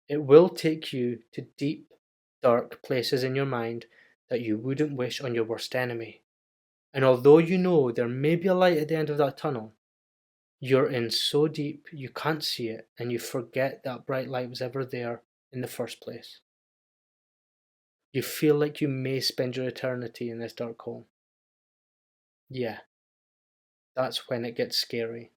It will take you to deep, dark places in your mind that you wouldn't wish on your worst enemy. And although you know there may be a light at the end of that tunnel, you're in so deep you can't see it and you forget that bright light was ever there in the first place. You feel like you may spend your eternity in this dark hole. Yeah, that's when it gets scary.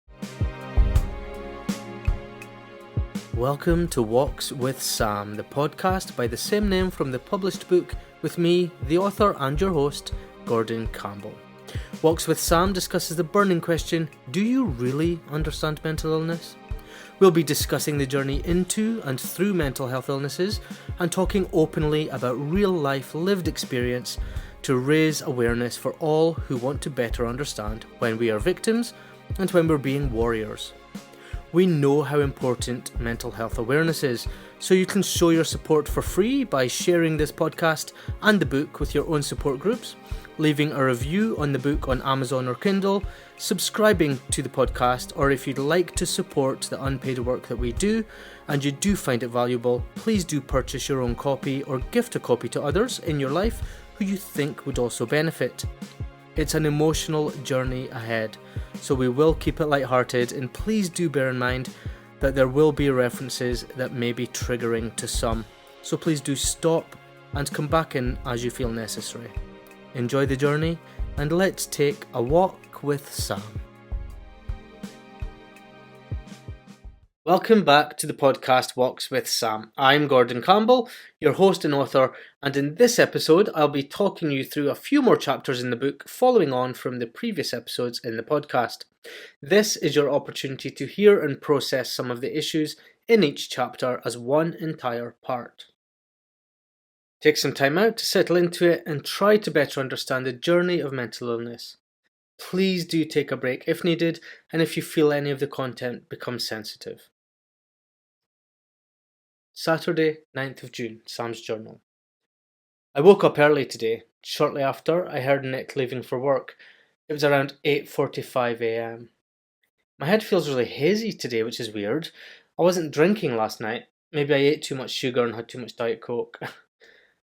Welcome to Walks with Sam, the podcast by the same name from the published book with me, the author and your host, Gordy Campbell. Walks with Sam discusses the burning question, do you really understand mental illness? We'll be discussing the journey into and through mental health illnesses and talking openly about real-life lived experience to raise awareness for all who want to better understand when we are victims and when we're being warriors. We know how important mental health awareness is, so you can show your support for free by sharing this podcast and the book with your own support groups, leaving a review on the book on Amazon or Kindle, subscribing to the podcast, or if you'd like to support the unpaid work that we do and you do find it valuable, please do purchase your own copy or gift a copy to others in your life who you think would also benefit. It's an emotional journey ahead, so we will keep it lighthearted, and please do bear in mind that there will be references that may be triggering to some, so please do stop and come back in as you feel necessary. Enjoy the journey, and let's take a walk with Sam. Welcome back to the podcast Walks with Sam. I'm Gordy Campbell, your host and author, and in this episode I'll be talking you through a few more chapters in the book following on from the previous episodes in the podcast. This is your opportunity to hear and process some of the issues in each chapter as one entire part. Take some time out to settle into it and try to better understand the journey of mental illness. Please do take a break if needed, and if you feel any of the content becomes sensitive. Saturday, 9th of June, Sam's Journal. I woke up early today. Shortly after, I heard Nick leaving for work. It was around 8:45 a.m. My head feels really hazy today, which is weird. I wasn't drinking last night. Maybe I ate too much sugar and had too much Diet Coke.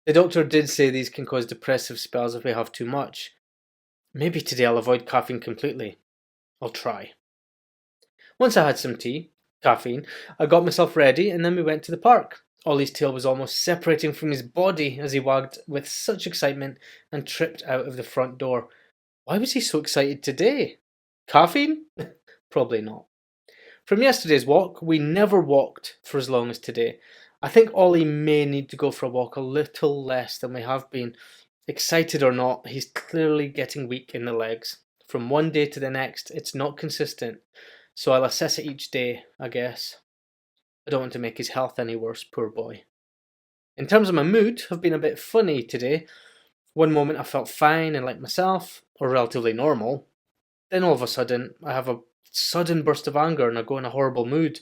The doctor did say these can cause depressive spells if we have too much. Maybe today I'll avoid caffeine completely. I'll try. Once I had some tea, caffeine, I got myself ready and then we went to the park. Ollie's tail was almost separating from his body as he wagged with such excitement and tripped out of the front door. Why was he so excited today? Caffeine? Probably not. From yesterday's walk, we never walked for as long as today. I think Ollie may need to go for a walk a little less than we have been. Excited or not, he's clearly getting weak in the legs. From one day to the next, it's not consistent. So I'll assess it each day, I guess. I don't want to make his health any worse, poor boy. In terms of my mood, I've been a bit funny today. One moment I felt fine and like myself, or relatively normal. Then all of a sudden, I have a sudden burst of anger and I go in a horrible mood,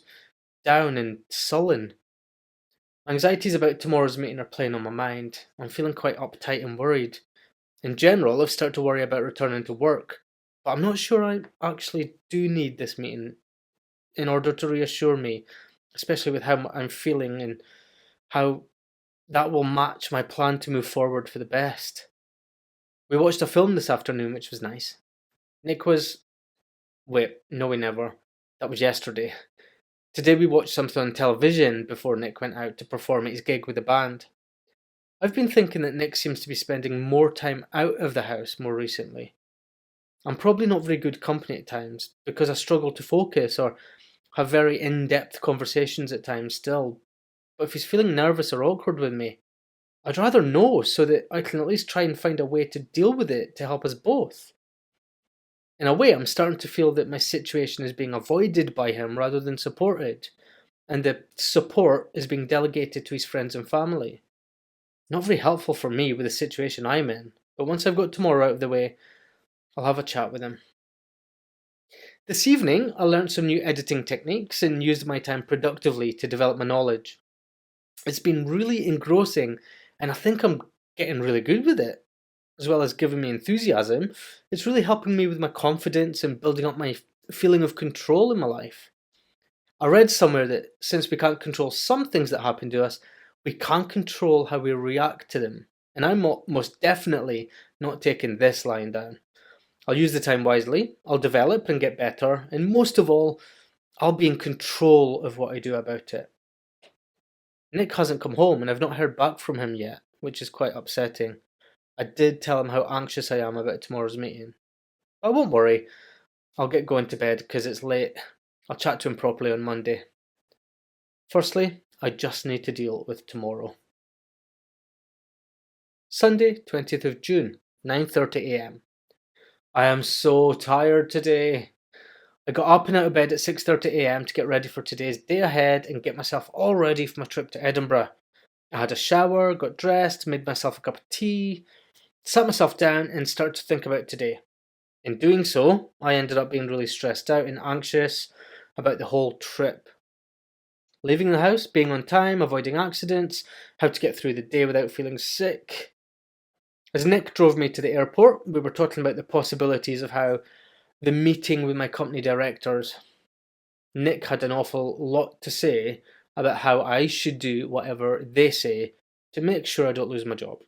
down and sullen. Anxieties about tomorrow's meeting are playing on my mind. I'm feeling quite uptight and worried. In general, I've started to worry about returning to work. But I'm not sure I actually do need this meeting in order to reassure me, especially with how I'm feeling and how that will match my plan to move forward for the best. We watched a film this afternoon, which was nice. Nick was... Wait, no we never. That was yesterday. Today we watched something on television before Nick went out to perform at his gig with the band. I've been thinking that Nick seems to be spending more time out of the house more recently. I'm probably not very good company at times because I struggle to focus or have very in-depth conversations at times still. But if he's feeling nervous or awkward with me, I'd rather know so that I can at least try and find a way to deal with it to help us both. In a way, I'm starting to feel that my situation is being avoided by him rather than supported, and the support is being delegated to his friends and family. Not very helpful for me with the situation I'm in, but once I've got tomorrow out of the way, I'll have a chat with him. This evening, I learned some new editing techniques and used my time productively to develop my knowledge. It's been really engrossing, and I think I'm getting really good with it. As well as giving me enthusiasm, it's really helping me with my confidence and building up my feeling of control in my life. I read somewhere that since we can't control some things that happen to us, we can't control how we react to them. And I'm most definitely not taking this lying down. I'll use the time wisely, I'll develop and get better, and most of all, I'll be in control of what I do about it. Nick hasn't come home and I've not heard back from him yet, which is quite upsetting. I did tell him how anxious I am about tomorrow's meeting. I won't worry, I'll get going to bed because it's late. I'll chat to him properly on Monday. Firstly, I just need to deal with tomorrow. Sunday, 20th of June, 9:30 a.m. I am so tired today. I got up and out of bed at 6:30 a.m. to get ready for today's day ahead and get myself all ready for my trip to Edinburgh. I had a shower, got dressed, made myself a cup of tea, sat myself down and started to think about today. In doing so, I ended up being really stressed out and anxious about the whole trip. Leaving the house, being on time, avoiding accidents, how to get through the day without feeling sick. As Nick drove me to the airport, we were talking about the possibilities of how the meeting with my company directors. Nick had an awful lot to say about how I should do whatever they say to make sure I don't lose my job.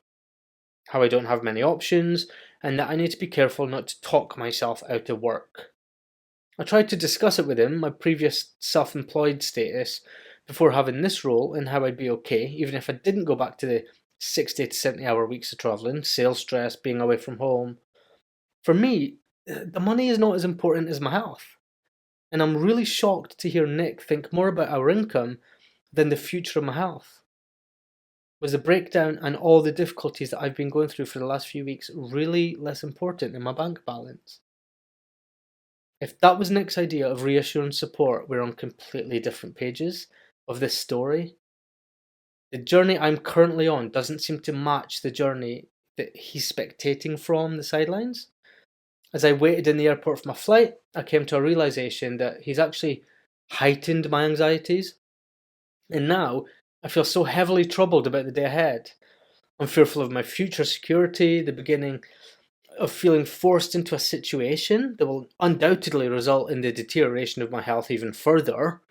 How I don't have many options, and that I need to be careful not to talk myself out of work. I tried to discuss it with him, my previous self-employed status, before having this role and how I'd be okay, even if I didn't go back to the 60 to 70 hour weeks of travelling, sales stress, being away from home. For me, the money is not as important as my health. And I'm really shocked to hear Nick think more about our income than the future of my health. Was the breakdown and all the difficulties that I've been going through for the last few weeks really less important than my bank balance? If that was Nick's idea of reassurance support, we're on completely different pages of this story. The journey I'm currently on doesn't seem to match the journey that he's spectating from the sidelines. As I waited in the airport for my flight, I came to a realization that he's actually heightened my anxieties. And now I feel so heavily troubled about the day ahead. I'm fearful of my future security, the beginning of feeling forced into a situation that will undoubtedly result in the deterioration of my health even further.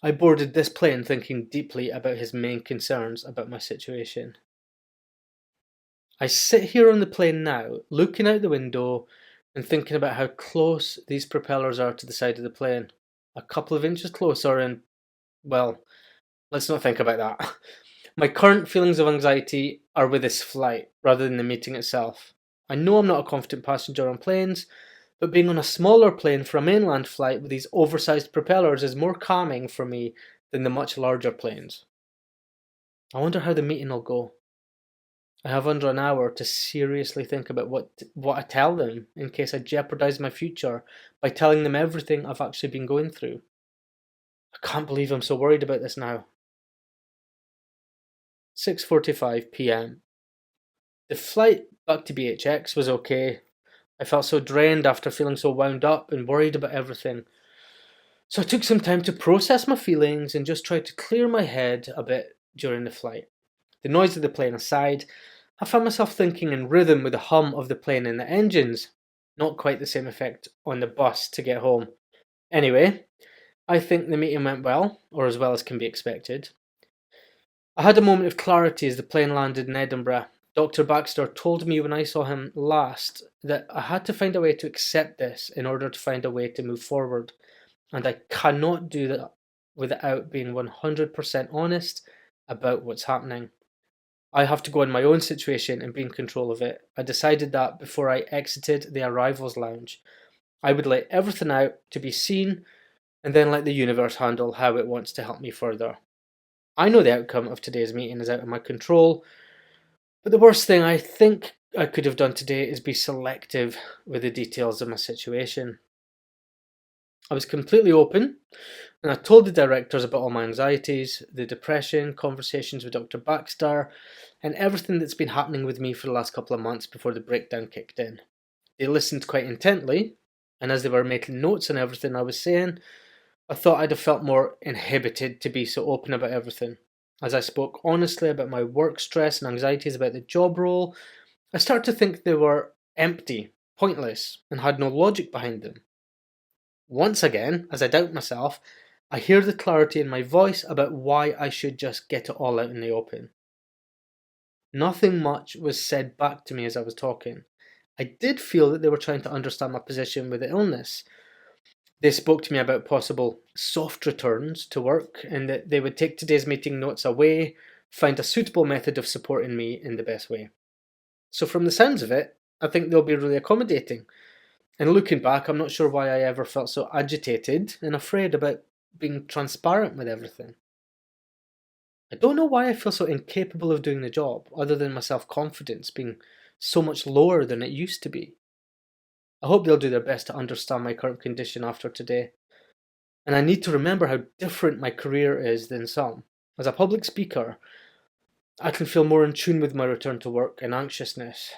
I boarded this plane thinking deeply about his main concerns about my situation. I sit here on the plane now, looking out the window and thinking about how close these propellers are to the side of the plane. A couple of inches closer and, well, let's not think about that. My current feelings of anxiety are with this flight rather than the meeting itself. I know I'm not a confident passenger on planes, but being on a smaller plane for a mainland flight with these oversized propellers is more calming for me than the much larger planes. I wonder how the meeting will go. I have under an hour to seriously think about what I tell them in case I jeopardize my future by telling them everything I've actually been going through. I can't believe I'm so worried about this now. 6:45 p.m. The flight back to BHX was okay. I felt so drained after feeling so wound up and worried about everything. So I took some time to process my feelings and just tried to clear my head a bit during the flight. The noise of the plane aside, I found myself thinking in rhythm with the hum of the plane and the engines. Not quite the same effect on the bus to get home. Anyway, I think the meeting went well, or as well as can be expected. I had a moment of clarity as the plane landed in Edinburgh. Dr. Baxter told me when I saw him last that I had to find a way to accept this in order to find a way to move forward. And I cannot do that without being 100% honest about what's happening. I have to go in my own situation and be in control of it. I decided that before I exited the arrivals lounge. I would let everything out to be seen and then let the universe handle how it wants to help me further. I know the outcome of today's meeting is out of my control, but the worst thing I think I could have done today is be selective with the details of my situation. I was completely open, and I told the directors about all my anxieties, the depression, conversations with Dr. Baxter, and everything that's been happening with me for the last couple of months before the breakdown kicked in. They listened quite intently, and as they were making notes on everything I was saying, I thought I'd have felt more inhibited to be so open about everything. As I spoke honestly about my work stress and anxieties about the job role, I started to think they were empty, pointless, and had no logic behind them. Once again, as I doubt myself, I hear the clarity in my voice about why I should just get it all out in the open. Nothing much was said back to me as I was talking. I did feel that they were trying to understand my position with the illness. They spoke to me about possible soft returns to work and that they would take today's meeting notes away, find a suitable method of supporting me in the best way. So, from the sounds of it, I think they'll be really accommodating. And looking back, I'm not sure why I ever felt so agitated and afraid about being transparent with everything. I don't know why I feel so incapable of doing the job, other than my self confidence being so much lower than it used to be. I hope they'll do their best to understand my current condition after today. And I need to remember how different my career is than some. As a public speaker, I can feel more in tune with my return to work and anxiousness.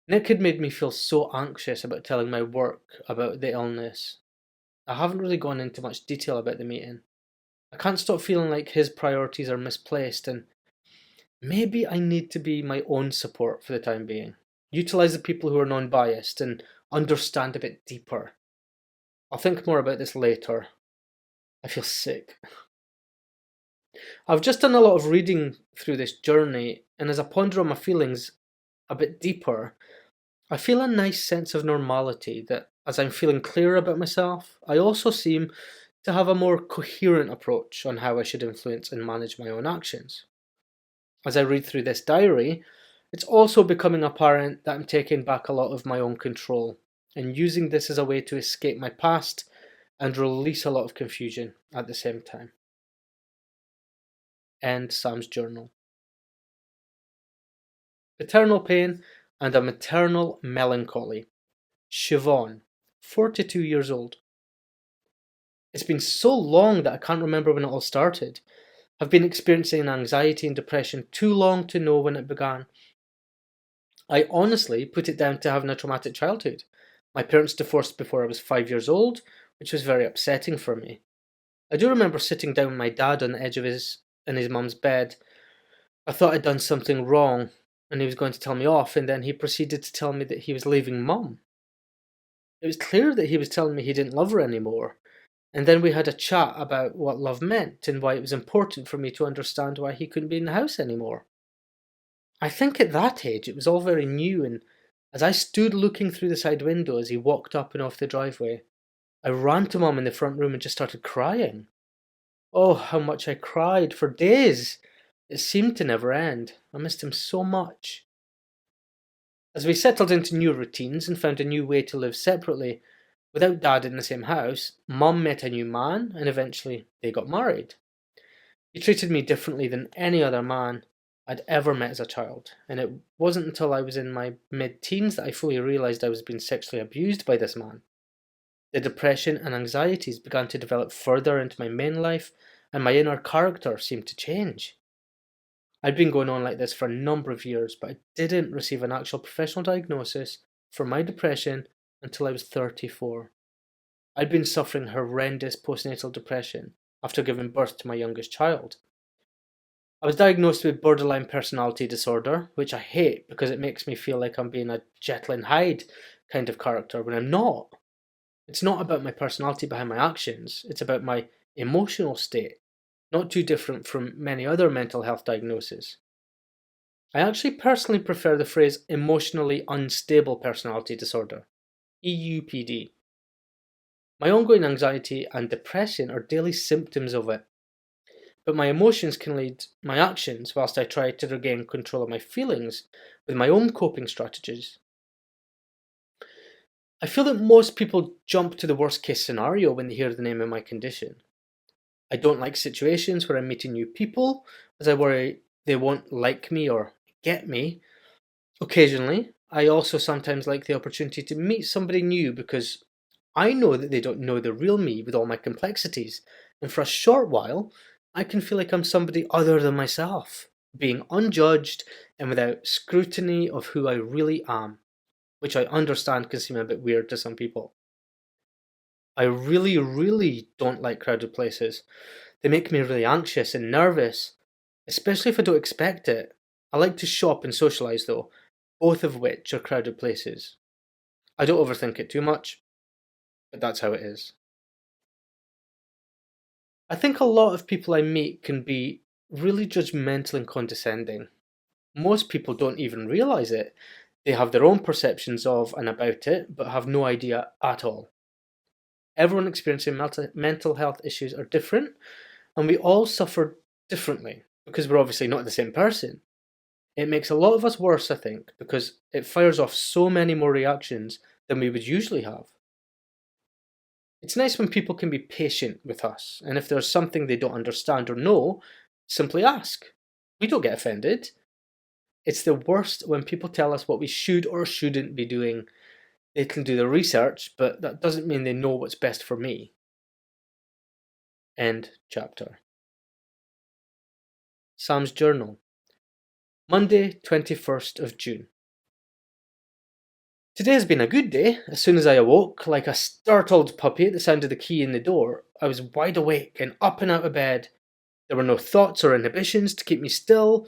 Nick had made me feel so anxious about telling my work about the illness. I haven't really gone into much detail about the meeting. I can't stop feeling like his priorities are misplaced, and maybe I need to be my own support for the time being. Utilize the people who are non biased and understand a bit deeper. I'll think more about this later. I feel sick. I've just done a lot of reading through this journey, and as I ponder on my feelings a bit deeper, I feel a nice sense of normality that as I'm feeling clearer about myself, I also seem to have a more coherent approach on how I should influence and manage my own actions. As I read through this diary, it's also becoming apparent that I'm taking back a lot of my own control and using this as a way to escape my past and release a lot of confusion at the same time. End Sam's journal. Paternal pain and a maternal melancholy. Siobhan, 42 years old. It's been so long that I can't remember when it all started. I've been experiencing anxiety and depression too long to know when it began. I honestly put it down to having a traumatic childhood. My parents divorced before I was 5 years old, which was very upsetting for me. I do remember sitting down with my dad on the edge of his mum's bed. I thought I'd done something wrong, and he was going to tell me off, and then he proceeded to tell me that he was leaving mum. It was clear that he was telling me he didn't love her anymore, and then we had a chat about what love meant and why it was important for me to understand why he couldn't be in the house anymore. I think at that age it was all very new, and as I stood looking through the side window as he walked up and off the driveway, I ran to Mum in the front room and just started crying. Oh, how much I cried for days! It seemed to never end. I missed him so much. As we settled into new routines and found a new way to live separately, without Dad in the same house, Mum met a new man and eventually they got married. He treated me differently than any other man I'd ever met as a child, and it wasn't until I was in my mid teens that I fully realised I was being sexually abused by this man. The depression and anxieties began to develop further into my main life, and my inner character seemed to change. I'd been going on like this for a number of years, but I didn't receive an actual professional diagnosis for my depression until I was 34. I'd been suffering horrendous postnatal depression after giving birth to my youngest child. I was diagnosed with borderline personality disorder, which I hate because it makes me feel like I'm being a Jekyll and Hyde kind of character when I'm not. It's not about my personality behind my actions, it's about my emotional state, not too different from many other mental health diagnoses. I actually personally prefer the phrase emotionally unstable personality disorder, EUPD. My ongoing anxiety and depression are daily symptoms of it, but my emotions can lead my actions whilst I try to regain control of my feelings with my own coping strategies. I feel that most people jump to the worst case scenario when they hear the name of my condition. I don't like situations where I'm meeting new people, as I worry they won't like me or get me. Occasionally, I also sometimes like the opportunity to meet somebody new because I know that they don't know the real me with all my complexities, and for a short while, I can feel like I'm somebody other than myself, being unjudged and without scrutiny of who I really am, which I understand can seem a bit weird to some people. I really, really don't like crowded places. They make me really anxious and nervous, especially if I don't expect it. I like to shop and socialise though, both of which are crowded places. I don't overthink it too much, but that's how it is. I think a lot of people I meet can be really judgmental and condescending. Most people don't even realize it. They have their own perceptions of and about it, but have no idea at all. Everyone experiencing mental health issues are different, and we all suffer differently because we're obviously not the same person. It makes a lot of us worse, I think, because it fires off so many more reactions than we would usually have. It's nice when people can be patient with us, and if there's something they don't understand or know, simply ask. We don't get offended. It's the worst when people tell us what we should or shouldn't be doing. They can do the research, but that doesn't mean they know what's best for me. End chapter. Sam's Journal, Monday, 21st of June. Today has been a good day. As soon as I awoke, like a startled puppy at the sound of the key in the door, I was wide awake and up and out of bed. There were no thoughts or inhibitions to keep me still.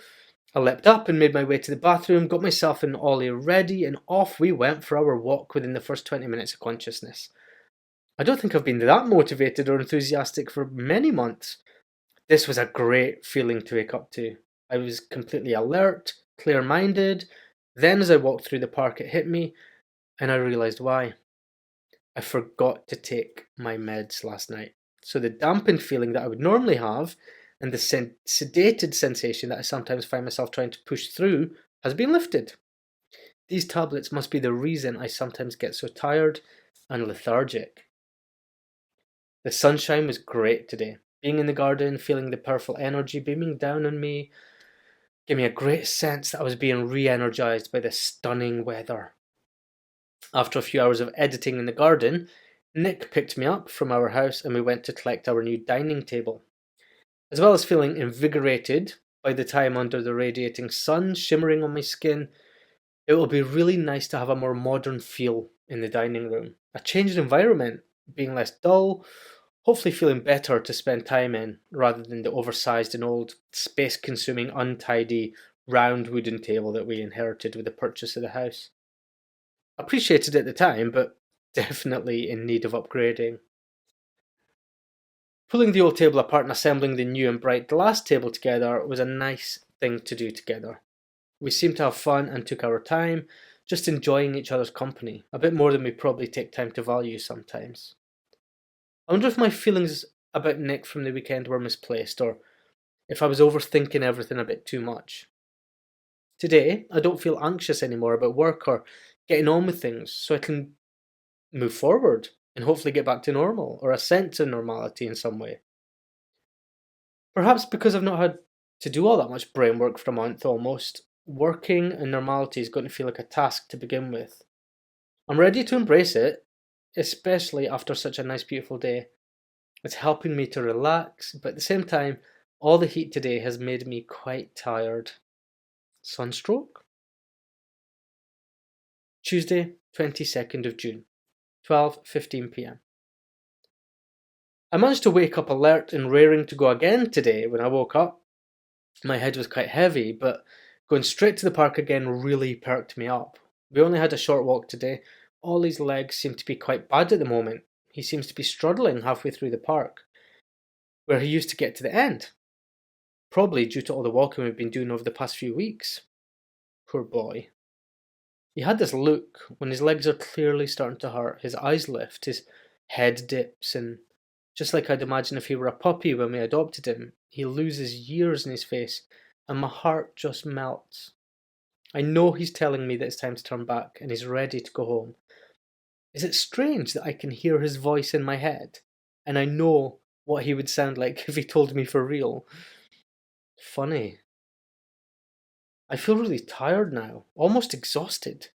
I leapt up and made my way to the bathroom, got myself and Ollie ready, and off we went for our walk within the first 20 minutes of consciousness. I don't think I've been that motivated or enthusiastic for many months. This was a great feeling to wake up to. I was completely alert, clear-minded. Then as I walked through the park it hit me, and I realised why. I forgot to take my meds last night. So the dampened feeling that I would normally have, and the sedated sensation that I sometimes find myself trying to push through, has been lifted. These tablets must be the reason I sometimes get so tired and lethargic. The sunshine was great today. Being in the garden, feeling the powerful energy beaming down on me, gave me a great sense that I was being re-energized by this stunning weather. After a few hours of editing in the garden, Nick picked me up from our house and we went to collect our new dining table. As well as feeling invigorated by the time under the radiating sun shimmering on my skin, it will be really nice to have a more modern feel in the dining room. A changed environment, being less dull, hopefully feeling better to spend time in, rather than the oversized and old, space-consuming, untidy, round wooden table that we inherited with the purchase of the house. Appreciated at the time, but definitely in need of upgrading. Pulling the old table apart and assembling the new and bright glass table together was a nice thing to do together. We seemed to have fun and took our time, just enjoying each other's company, a bit more than we probably take time to value sometimes. I wonder if my feelings about Nick from the weekend were misplaced, or if I was overthinking everything a bit too much. Today, I don't feel anxious anymore about work or getting on with things, so I can move forward and hopefully get back to normal, or a sense of normality in some way. Perhaps because I've not had to do all that much brain work for a month almost, working and normality is going to feel like a task to begin with. I'm ready to embrace it, especially after such a nice beautiful day. It's helping me to relax, but at the same time, all the heat today has made me quite tired. Sunstroke? Tuesday, 22nd of June, 12:15 p.m. I managed to wake up alert and raring to go again today when I woke up. My head was quite heavy, but going straight to the park again really perked me up. We only had a short walk today. Ollie's legs seem to be quite bad at the moment. He seems to be struggling halfway through the park, where he used to get to the end. Probably due to all the walking we've been doing over the past few weeks. Poor boy. He had this look when his legs are clearly starting to hurt. His eyes lift, his head dips, and just like I'd imagine if he were a puppy when we adopted him, he loses years in his face, and my heart just melts. I know he's telling me that it's time to turn back and he's ready to go home. Is it strange that I can hear his voice in my head, and I know what he would sound like if he told me for real? Funny. I feel really tired now, almost exhausted.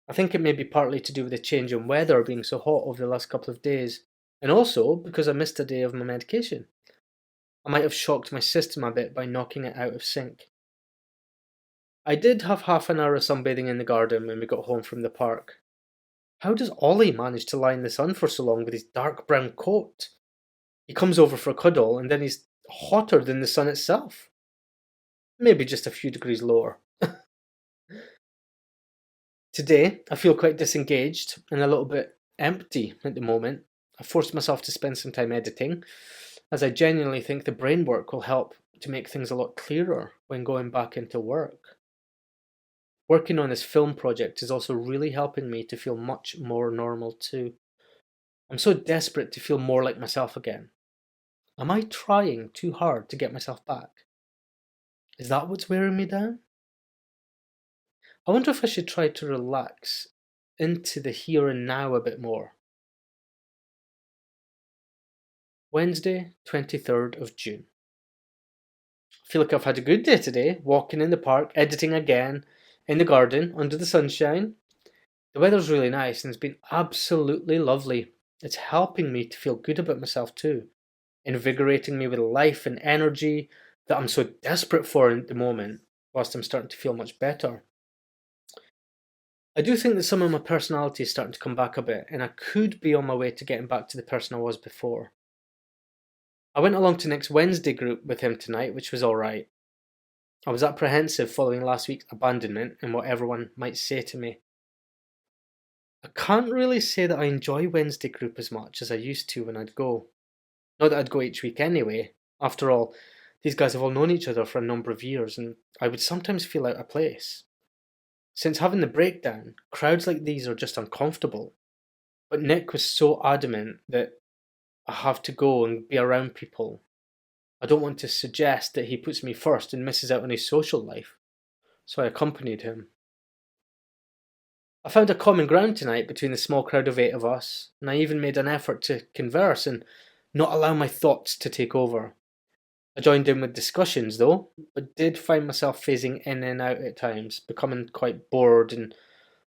I think it may be partly to do with the change in weather being so hot over the last couple of days, and also because I missed a day of my medication. I might have shocked my system a bit by knocking it out of sync. I did have half an hour of sunbathing in the garden when we got home from the park. How does Ollie manage to lie in the sun for so long with his dark brown coat? He comes over for a cuddle and then he's hotter than the sun itself. Maybe just a few degrees lower. Today, I feel quite disengaged and a little bit empty at the moment. I forced myself to spend some time editing. as I genuinely think the brain work will help to make things a lot clearer when going back into work. Working on this film project is also really helping me to feel much more normal too. I'm so desperate to feel more like myself again. Am I trying too hard to get myself back? Is that what's wearing me down? I wonder if I should try to relax into the here and now a bit more. Wednesday, 23rd of June. I feel like I've had a good day today, walking in the park, editing again, in the garden, under the sunshine. The weather's really nice and it's been absolutely lovely. It's helping me to feel good about myself too, invigorating me with life and energy that I'm so desperate for at the moment, whilst I'm starting to feel much better. I do think that some of my personality is starting to come back a bit, and I could be on my way to getting back to the person I was before. I went along to next Wednesday group with him tonight, which was alright. I was apprehensive following last week's abandonment and what everyone might say to me. I can't really say that I enjoy Wednesday group as much as I used to when I'd go. Not that I'd go each week anyway. After all, these guys have all known each other for a number of years, and I would sometimes feel out of place. Since having the breakdown, crowds like these are just uncomfortable. But Nick was so adamant that I have to go and be around people. I don't want to suggest that he puts me first and misses out on his social life, so I accompanied him. I found a common ground tonight between the small crowd of 8 of us, and I even made an effort to converse and not allow my thoughts to take over. I joined in with discussions though, but did find myself phasing in and out at times, becoming quite bored, and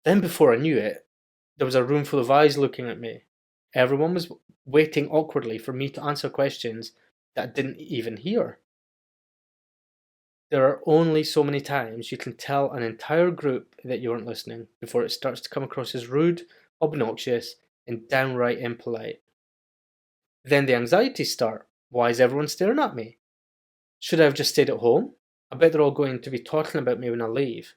then before I knew it, there was a room full of eyes looking at me. Everyone was waiting awkwardly for me to answer questions that I didn't even hear. There are only so many times you can tell an entire group that you aren't listening before it starts to come across as rude, obnoxious, and downright impolite. Then the anxieties start. Why is everyone staring at me? Should I have just stayed at home? I bet they're all going to be talking about me when I leave.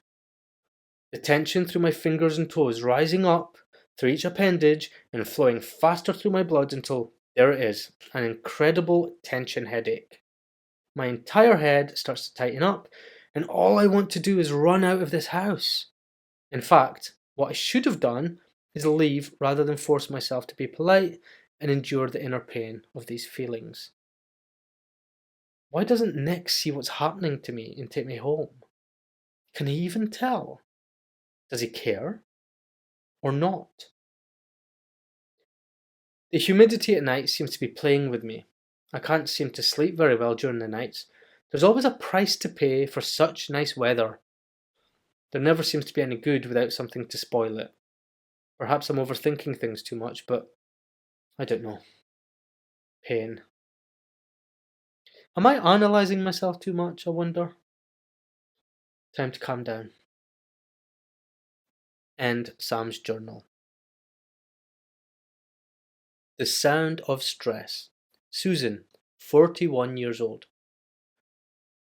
The tension through my fingers and toes rising up through each appendage and flowing faster through my blood until there it is, an incredible tension headache. My entire head starts to tighten up, and all I want to do is run out of this house. In fact, what I should have done is leave rather than force myself to be polite and endure the inner pain of these feelings. Why doesn't Nick see what's happening to me and take me home? Can he even tell? Does he care? Or not? The humidity at night seems to be playing with me. I can't seem to sleep very well during the nights. There's always a price to pay for such nice weather. There never seems to be any good without something to spoil it. Perhaps I'm overthinking things too much, but I don't know. Pain. Am I analysing myself too much, I wonder? Time to calm down. End Sam's journal. The sound of stress. Susan, 41 years old.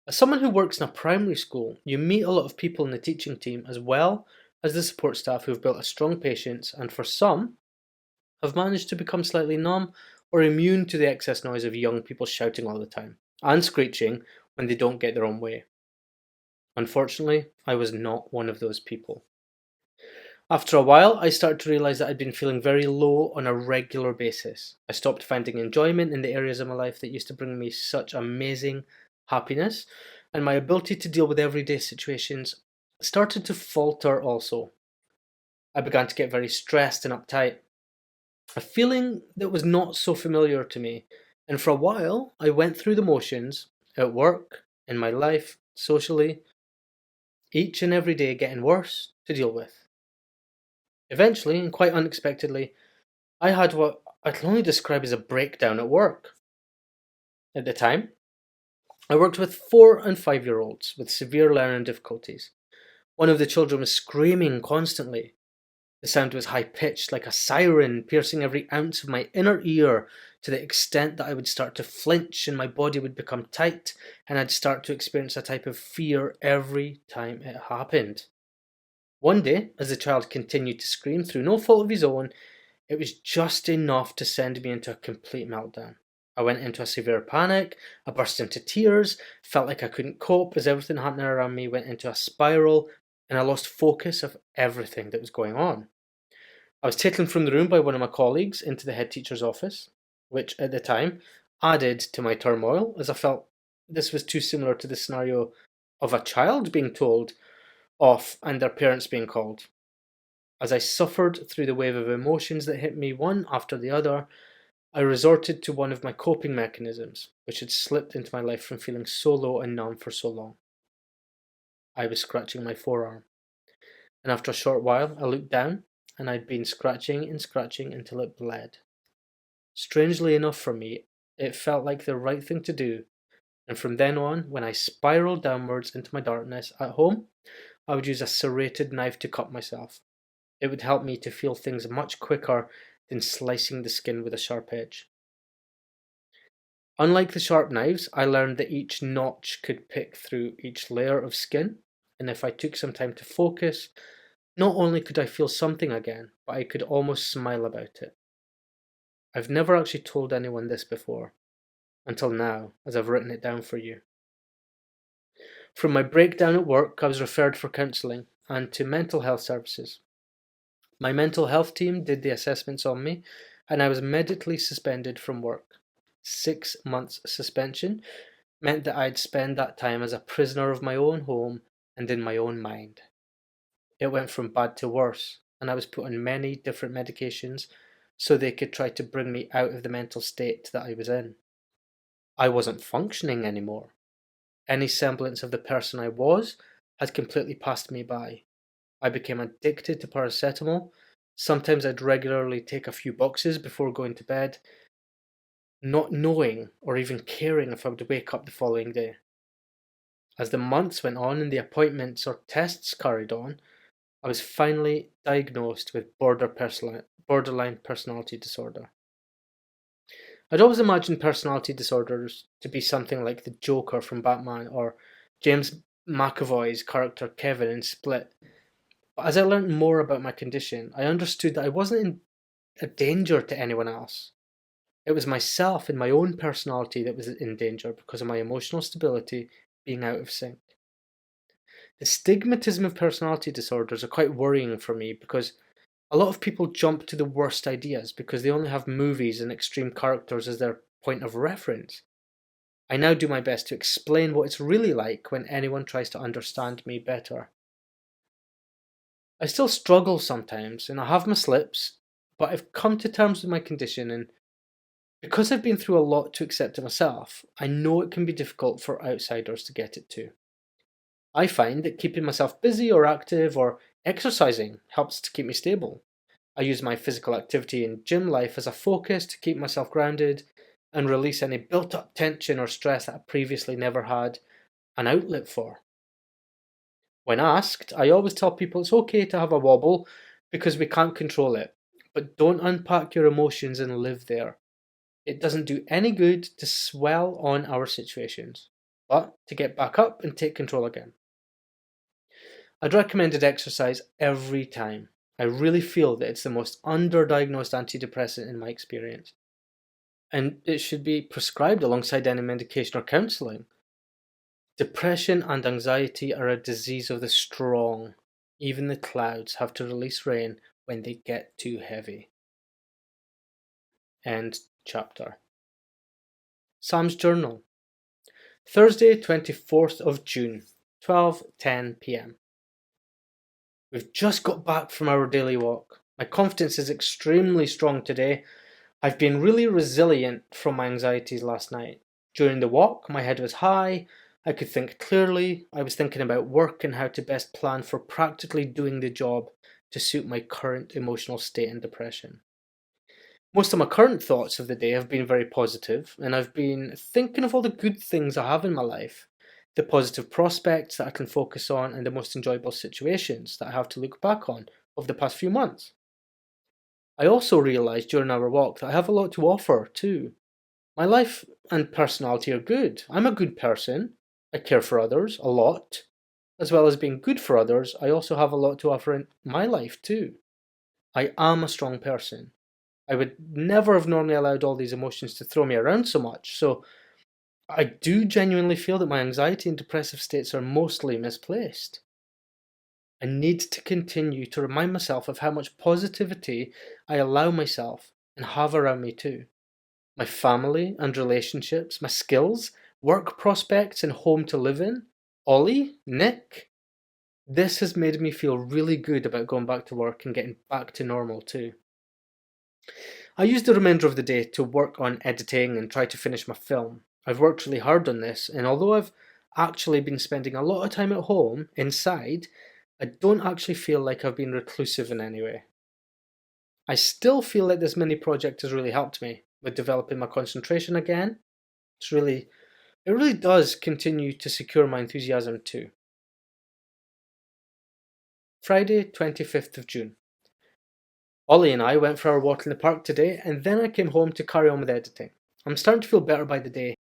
As someone who works in a primary school, you meet a lot of people in the teaching team as well as the support staff who have built a strong patience and for some have managed to become slightly numb or immune to the excess noise of young people shouting all the time and screeching when they don't get their own way. Unfortunately, I was not one of those people. After a while, I started to realise that I'd been feeling very low on a regular basis. I stopped finding enjoyment in the areas of my life that used to bring me such amazing happiness, and my ability to deal with everyday situations started to falter also. I began to get very stressed and uptight, a feeling that was not so familiar to me, and for a while I went through the motions, at work, in my life, socially, each and every day getting worse to deal with. Eventually, and quite unexpectedly, I had what I can only describe as a breakdown at work. At the time, I worked with 4 and 5-year-olds with severe learning difficulties. One of the children was screaming constantly. The sound was high-pitched like a siren, piercing every ounce of my inner ear to the extent that I would start to flinch and my body would become tight and I'd start to experience a type of fear every time it happened. One day, as the child continued to scream through no fault of his own, it was just enough to send me into a complete meltdown. I went into a severe panic, I burst into tears, felt like I couldn't cope as everything happening around me went into a spiral, and I lost focus of everything that was going on. I was taken from the room by one of my colleagues into the head teacher's office, which at the time added to my turmoil as I felt this was too similar to the scenario of a child being told off and their parents being called. As I suffered through the wave of emotions that hit me one after the other, I resorted to one of my coping mechanisms, which had slipped into my life from feeling so low and numb for so long. I was scratching my forearm, and after a short while I looked down, and I'd been scratching and scratching until it bled. Strangely enough for me, it felt like the right thing to do, and from then on, when I spiraled downwards into my darkness at home, I would use a serrated knife to cut myself. It would help me to feel things much quicker than slicing the skin with a sharp edge. Unlike the sharp knives, I learned that each notch could pick through each layer of skin, and if I took some time to focus, not only could I feel something again, but I could almost smile about it. I've never actually told anyone this before, until now, as I've written it down for you. From my breakdown at work, I was referred for counselling and to mental health services. My mental health team did the assessments on me, and I was medically suspended from work. 6 months suspension meant that I'd spend that time as a prisoner of my own home and in my own mind. It went from bad to worse, and I was put on many different medications so they could try to bring me out of the mental state that I was in. I wasn't functioning anymore. Any semblance of the person I was had completely passed me by. I became addicted to paracetamol. Sometimes I'd regularly take a few boxes before going to bed, not knowing or even caring if I would wake up the following day. As the months went on and the appointments or tests carried on, I was finally diagnosed with borderline personality disorder. I'd always imagined personality disorders to be something like the Joker from Batman or James McAvoy's character Kevin in Split. But as I learned more about my condition, I understood that I wasn't in a danger to anyone else. It was myself and my own personality that was in danger because of my emotional stability being out of sync. The stigmatism of personality disorders are quite worrying for me because a lot of people jump to the worst ideas because they only have movies and extreme characters as their point of reference. I now do my best to explain what it's really like when anyone tries to understand me better. I still struggle sometimes and I have my slips, but I've come to terms with my condition, and because I've been through a lot to accept it myself, I know it can be difficult for outsiders to get it too. I find that keeping myself busy or active or exercising helps to keep me stable. I use my physical activity and gym life as a focus to keep myself grounded and release any built up tension or stress that I previously never had an outlet for. When asked, I always tell people it's okay to have a wobble because we can't control it, but don't unpack your emotions and live there. It doesn't do any good to swell on our situations, but to get back up and take control again. I'd recommended exercise every time. I really feel that it's the most underdiagnosed antidepressant in my experience, and it should be prescribed alongside any medication or counselling. Depression and anxiety are a disease of the strong. Even the clouds have to release rain when they get too heavy. End chapter. Sam's Journal. Thursday, 24th of June, 12:10 p.m. We've just got back from our daily walk. My confidence is extremely strong today. I've been really resilient from my anxieties last night. During the walk, my head was high. I could think clearly. I was thinking about work and how to best plan for practically doing the job to suit my current emotional state and depression. Most of my current thoughts of the day have been very positive, and I've been thinking of all the good things I have in my life, the positive prospects that I can focus on, and the most enjoyable situations that I have to look back on over the past few months. I also realised during our walk that I have a lot to offer too. My life and personality are good. I'm a good person. I care for others a lot. As well as being good for others, I also have a lot to offer in my life too. I am a strong person. I would never have normally allowed all these emotions to throw me around so much, so I do genuinely feel that my anxiety and depressive states are mostly misplaced. I need to continue to remind myself of how much positivity I allow myself and have around me too. My family and relationships, my skills, work prospects, and home to live in. Ollie, Nick, this has made me feel really good about going back to work and getting back to normal too. I used the remainder of the day to work on editing and try to finish my film. I've worked really hard on this, and although I've actually been spending a lot of time at home, inside, I don't actually feel like I've been reclusive in any way. I still feel like this mini project has really helped me with developing my concentration again. It really does continue to secure my enthusiasm too. Friday, 25th of June. Ollie and I went for our walk in the park today, and then I came home to carry on with editing. I'm starting to feel better by the day.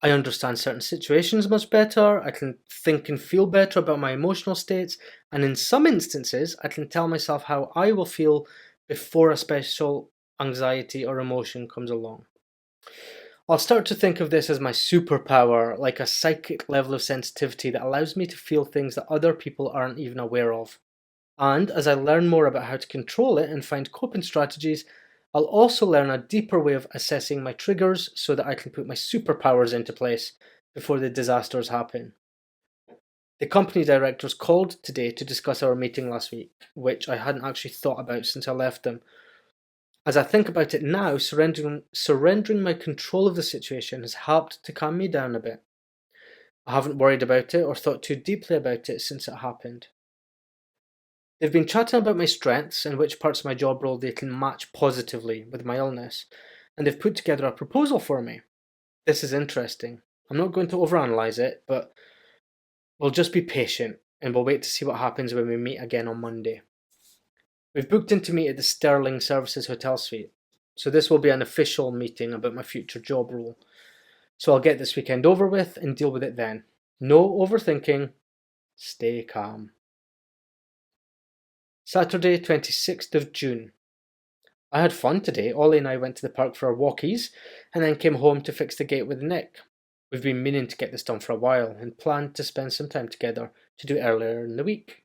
I understand certain situations much better, I can think and feel better about my emotional states, and in some instances, I can tell myself how I will feel before a special anxiety or emotion comes along. I'll start to think of this as my superpower, like a psychic level of sensitivity that allows me to feel things that other people aren't even aware of. And as I learn more about how to control it and find coping strategies, I'll also learn a deeper way of assessing my triggers so that I can put my superpowers into place before the disasters happen. The company directors called today to discuss our meeting last week, which I hadn't actually thought about since I left them. As I think about it now, surrendering my control of the situation has helped to calm me down a bit. I haven't worried about it or thought too deeply about it since it happened. They've been chatting about my strengths and which parts of my job role they can match positively with my illness, and they've put together a proposal for me. This is interesting. I'm not going to overanalyze it, but we'll just be patient and we'll wait to see what happens when we meet again on Monday. We've booked in to meet at the Sterling Services Hotel Suite, so this will be an official meeting about my future job role. So I'll get this weekend over with and deal with it then. No overthinking, stay calm. Saturday, 26th of June. I had fun today. Ollie and I went to the park for our walkies and then came home to fix the gate with Nick. We've been meaning to get this done for a while and planned to spend some time together to do it earlier in the week.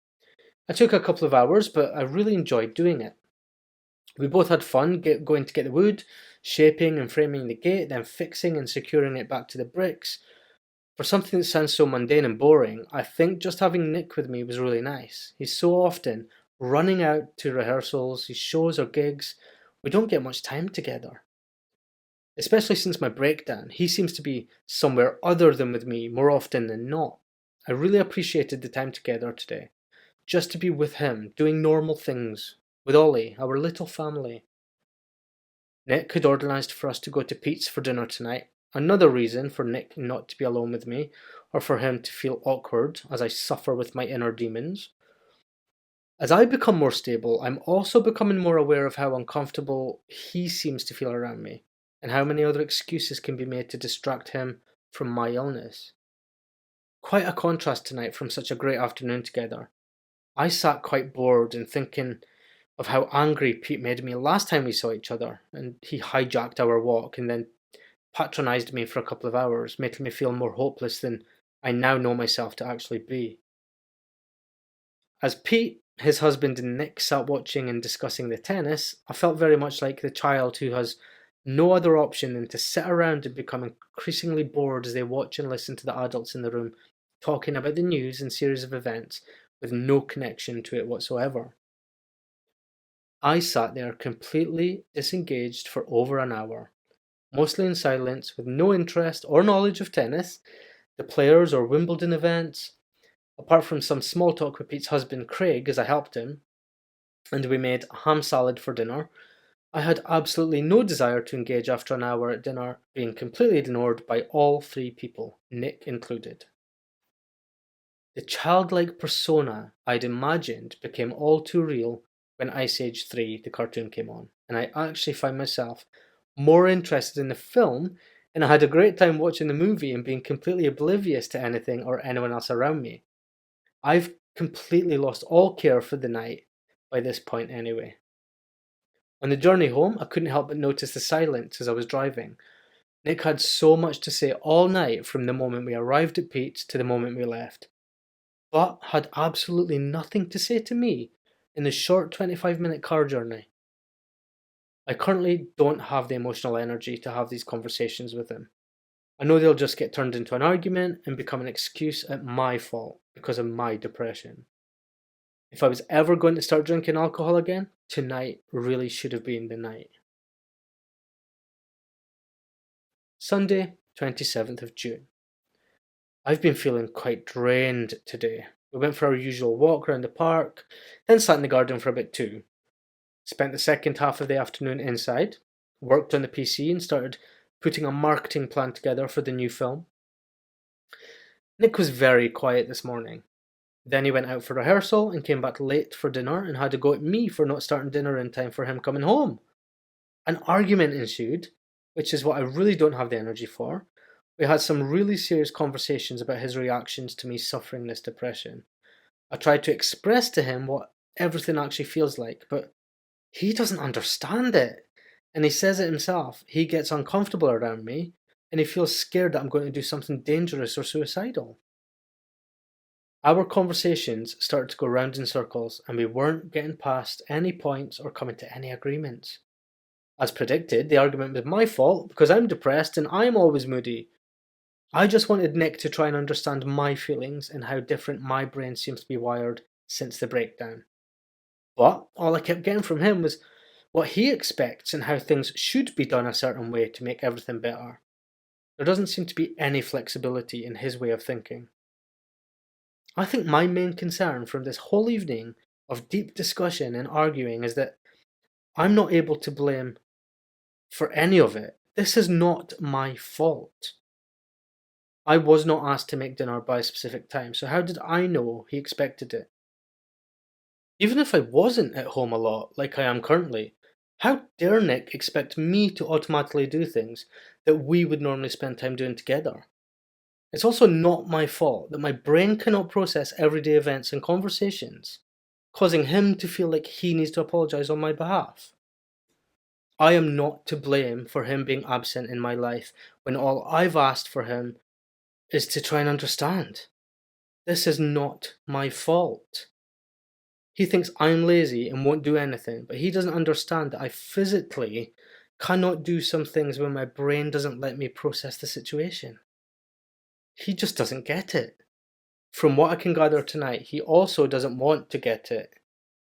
It took a couple of hours, but I really enjoyed doing it. We both had fun going to get the wood, shaping and framing the gate, then fixing and securing it back to the bricks. For something that sounds so mundane and boring, I think just having Nick with me was really nice. He's so often running out to rehearsals, his shows or gigs. We don't get much time together. Especially since my breakdown, he seems to be somewhere other than with me more often than not. I really appreciated the time together today. Just to be with him, doing normal things, with Ollie, our little family. Nick had organised for us to go to Pete's for dinner tonight. Another reason for Nick not to be alone with me, or for him to feel awkward as I suffer with my inner demons. As I become more stable, I'm also becoming more aware of how uncomfortable he seems to feel around me, and how many other excuses can be made to distract him from my illness. Quite a contrast tonight from such a great afternoon together. I sat quite bored and thinking of how angry Pete made me last time we saw each other, and he hijacked our walk and then patronised me for a couple of hours, making me feel more hopeless than I now know myself to actually be. As Pete, his husband, and Nick sat watching and discussing the tennis, I felt very much like the child who has no other option than to sit around and become increasingly bored as they watch and listen to the adults in the room talking about the news and series of events with no connection to it whatsoever. I sat there completely disengaged for over an hour, mostly in silence, with no interest or knowledge of tennis, the players or Wimbledon events, apart from some small talk with Pete's husband Craig as I helped him, and we made ham salad for dinner. I had absolutely no desire to engage after an hour at dinner, being completely ignored by all three people, Nick included. The childlike persona I'd imagined became all too real when Ice Age 3, the cartoon, came on, and I actually found myself more interested in the film, and I had a great time watching the movie and being completely oblivious to anything or anyone else around me. I've completely lost all care for the night by this point anyway. On the journey home, I couldn't help but notice the silence as I was driving. Nick had so much to say all night from the moment we arrived at Pete's to the moment we left, but had absolutely nothing to say to me in the short 25-minute car journey. I currently don't have the emotional energy to have these conversations with him. I know they'll just get turned into an argument and become an excuse at my fault because of my depression. If I was ever going to start drinking alcohol again, tonight really should have been the night. Sunday, 27th of June. I've been feeling quite drained today. We went for our usual walk around the park, then sat in the garden for a bit too. Spent the second half of the afternoon inside, worked on the PC and started putting a marketing plan together for the new film. Nick was very quiet this morning. Then he went out for rehearsal and came back late for dinner and had to go at me for not starting dinner in time for him coming home. An argument ensued, which is what I really don't have the energy for. We had some really serious conversations about his reactions to me suffering this depression. I tried to express to him what everything actually feels like, but he doesn't understand it. And he says it himself. He gets uncomfortable around me, and he feels scared that I'm going to do something dangerous or suicidal. Our conversations started to go round in circles, and we weren't getting past any points or coming to any agreements. As predicted, the argument was my fault because I'm depressed and I'm always moody. I just wanted Nick to try and understand my feelings and how different my brain seems to be wired since the breakdown. But all I kept getting from him was what he expects and how things should be done a certain way to make everything better. There doesn't seem to be any flexibility in his way of thinking. I think my main concern from this whole evening of deep discussion and arguing is that I'm not able to blame for any of it. This is not my fault. I was not asked to make dinner by a specific time, so how did I know he expected it? Even if I wasn't at home a lot, like I am currently, how dare Nick expect me to automatically do things that we would normally spend time doing together? It's also not my fault that my brain cannot process everyday events and conversations, causing him to feel like he needs to apologise on my behalf. I am not to blame for him being absent in my life when all I've asked for him is to try and understand. This is not my fault. He thinks I'm lazy and won't do anything, but he doesn't understand that I physically cannot do some things when my brain doesn't let me process the situation. He just doesn't get it. From what I can gather tonight, he also doesn't want to get it.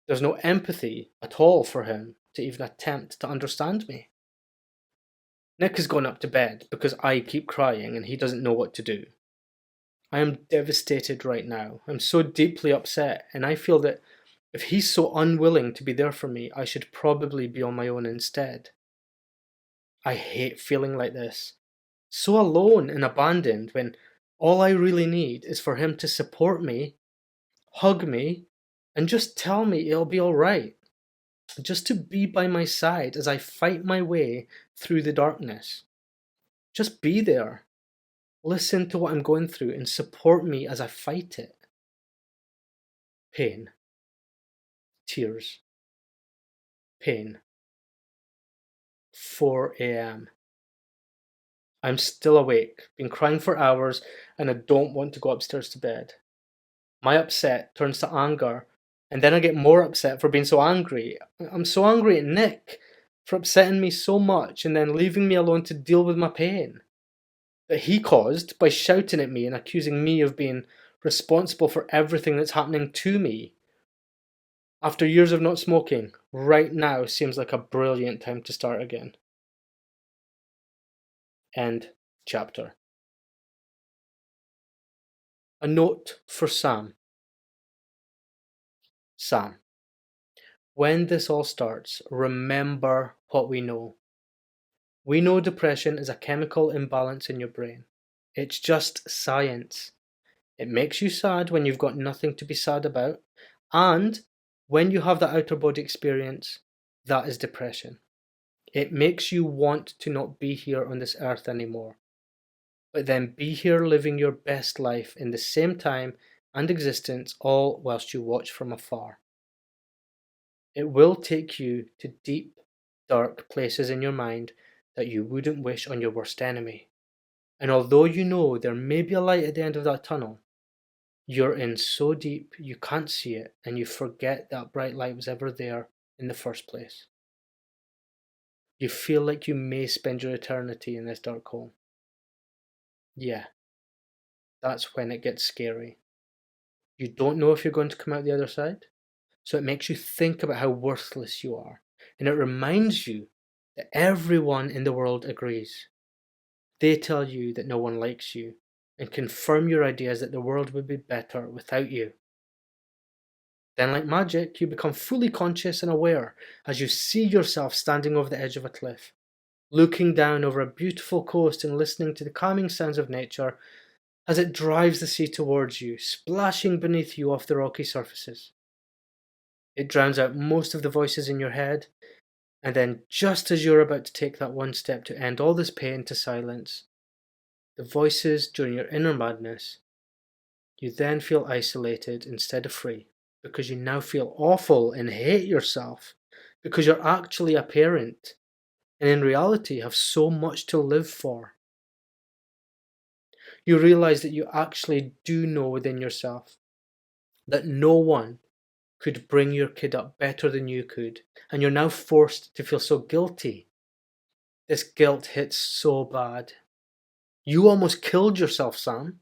There's no empathy at all for him to even attempt to understand me. Nick has gone up to bed because I keep crying and he doesn't know what to do. I am devastated right now. I'm so deeply upset, and I feel that if he's so unwilling to be there for me, I should probably be on my own instead. I hate feeling like this. So alone and abandoned when all I really need is for him to support me, hug me, and just tell me it'll be alright. Just to be by my side as I fight my way through the darkness. Just be there. Listen to what I'm going through and support me as I fight it. Pain. Tears. Pain. 4 a.m. I'm still awake, been crying for hours, and I don't want to go upstairs to bed. My upset turns to anger, and then I get more upset for being so angry. I'm so angry at Nick for upsetting me so much and then leaving me alone to deal with my pain that he caused by shouting at me and accusing me of being responsible for everything that's happening to me. After years of not smoking, right now seems like a brilliant time to start again. End chapter. A note for Sam. Sam, when this all starts, remember what we know. We know depression is a chemical imbalance in your brain. It's just science. It makes you sad when you've got nothing to be sad about, and when you have that outer body experience, that is depression. It makes you want to not be here on this earth anymore, but then be here living your best life in the same time and existence, all whilst you watch from afar. It will take you to deep, dark places in your mind that you wouldn't wish on your worst enemy. And although you know there may be a light at the end of that tunnel, you're in so deep you can't see it, and you forget that bright light was ever there in the first place. You feel like you may spend your eternity in this dark hole. Yeah, that's when it gets scary. You don't know if you're going to come out the other side, so it makes you think about how worthless you are, and it reminds you that everyone in the world agrees. They tell you that no one likes you, and confirm your ideas that the world would be better without you. Then, like magic, you become fully conscious and aware as you see yourself standing over the edge of a cliff, looking down over a beautiful coast and listening to the calming sounds of nature as it drives the sea towards you, splashing beneath you off the rocky surfaces. It drowns out most of the voices in your head, and then just as you're about to take that one step to end all this pain to silence, the voices during your inner madness, you then feel isolated instead of free, because you now feel awful and hate yourself, because you're actually a parent, and in reality have so much to live for. You realize that you actually do know within yourself that no one could bring your kid up better than you could, and you're now forced to feel so guilty. This guilt hits so bad. You almost killed yourself, Sam.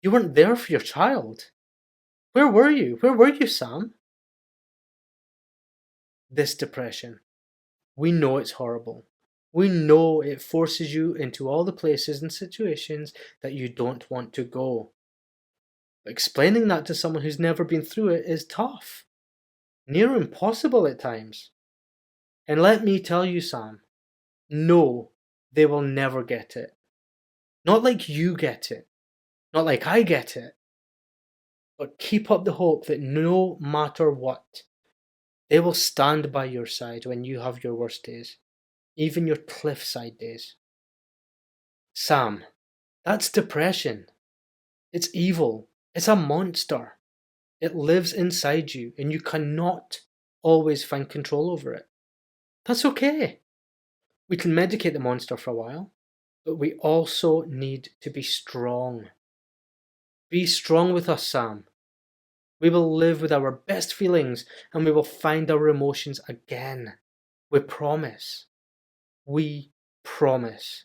You weren't there for your child. Where were you? Where were you, Sam? This depression. We know it's horrible. We know it forces you into all the places and situations that you don't want to go. But explaining that to someone who's never been through it is tough. Near impossible at times. And let me tell you, Sam, no, they will never get it. Not like you get it. Not like I get it. But keep up the hope that no matter what, they will stand by your side when you have your worst days, even your cliffside days. Sam, that's depression. It's evil. It's a monster. It lives inside you, and you cannot always find control over it. That's okay. We can medicate the monster for a while, but we also need to be strong. Be strong with us, Sam. We will live with our best feelings, and we will find our emotions again. We promise. We promise.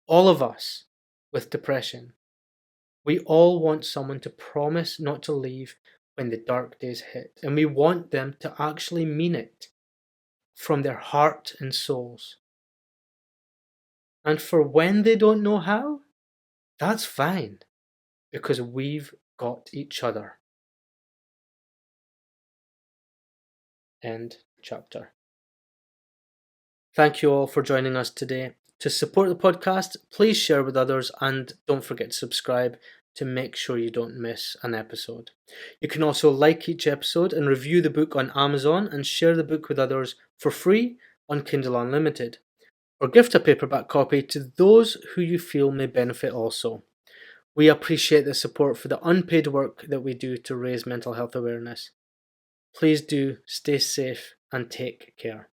All of us with depression. We all want someone to promise not to leave when the dark days hit, and we want them to actually mean it from their heart and souls. And for when they don't know how, that's fine, because we've got each other. End chapter. Thank you all for joining us today. To support the podcast, please share with others, and don't forget to subscribe to make sure you don't miss an episode. You can also like each episode and review the book on Amazon and share the book with others for free on Kindle Unlimited, or gift a paperback copy to those who you feel may benefit also. We appreciate the support for the unpaid work that we do to raise mental health awareness. Please do stay safe and take care.